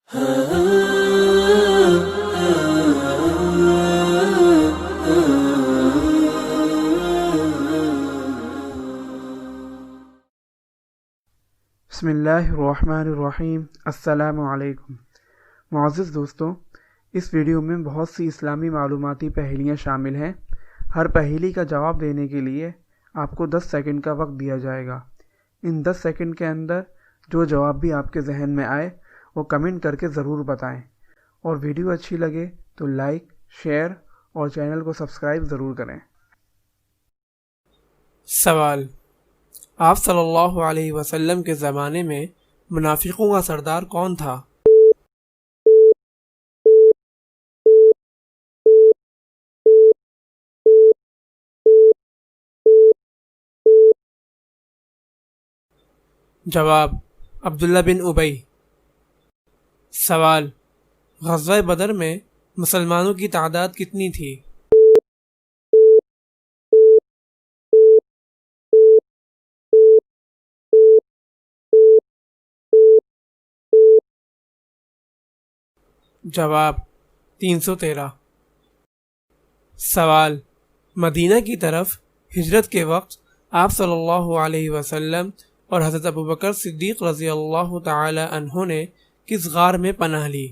بسم اللہ الرحمن الرحیم۔ السلام علیکم معزز دوستوں، اس ویڈیو میں بہت سی اسلامی معلوماتی پہیلیاں شامل ہیں۔ ہر پہیلی کا جواب دینے کے لیے آپ کو 10 سیکنڈ کا وقت دیا جائے گا۔ ان 10 سیکنڈ کے اندر جو جواب بھی آپ کے ذہن میں آئے وہ کمنٹ کر کے ضرور بتائیں، اور ویڈیو اچھی لگے تو لائک، شیئر اور چینل کو سبسکرائب ضرور کریں۔ سوال: آپ صلی اللہ علیہ وسلم کے زمانے میں منافقوں کا سردار کون تھا؟ جواب: عبداللہ بن ابی۔ سوال: غزوہ بدر میں مسلمانوں کی تعداد کتنی تھی؟ جواب: 313۔ سوال: مدینہ کی طرف ہجرت کے وقت آپ صلی اللہ علیہ وسلم اور حضرت ابوبکر صدیق رضی اللہ تعالی عنہ نے کس غار میں پناہ لی؟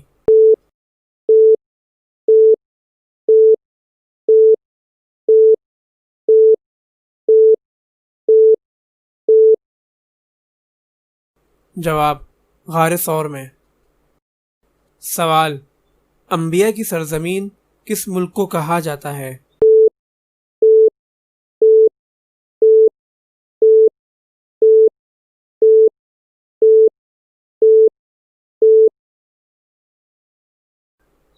جواب: غار ثور میں۔ سوال: انبیاء کی سرزمین کس ملک کو کہا جاتا ہے؟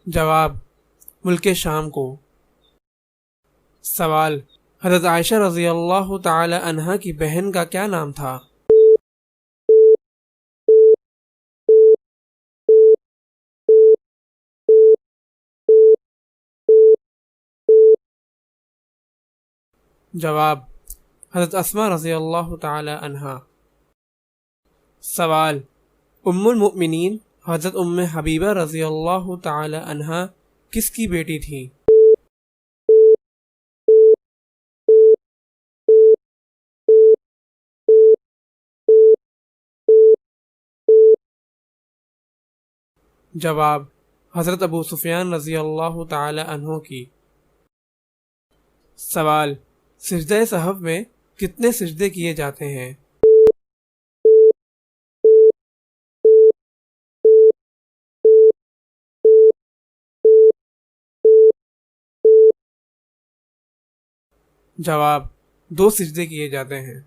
جواب: ملک شام کو۔ سوال: حضرت عائشہ رضی اللہ تعالی عنہا کی بہن کا کیا نام تھا؟ جواب: حضرت اسماء رضی اللہ تعالی عنہا۔ سوال: ام المؤمنین حضرت ام حبیبہ رضی اللہ تعالی عنہا کس کی بیٹی تھی؟ جواب: حضرت ابو سفیان رضی اللہ تعالی عنہ کی۔ سوال: سجدہ سہو میں کتنے سجدے کیے جاتے ہیں؟ جواب: 2 سجدے کیے جاتے ہیں۔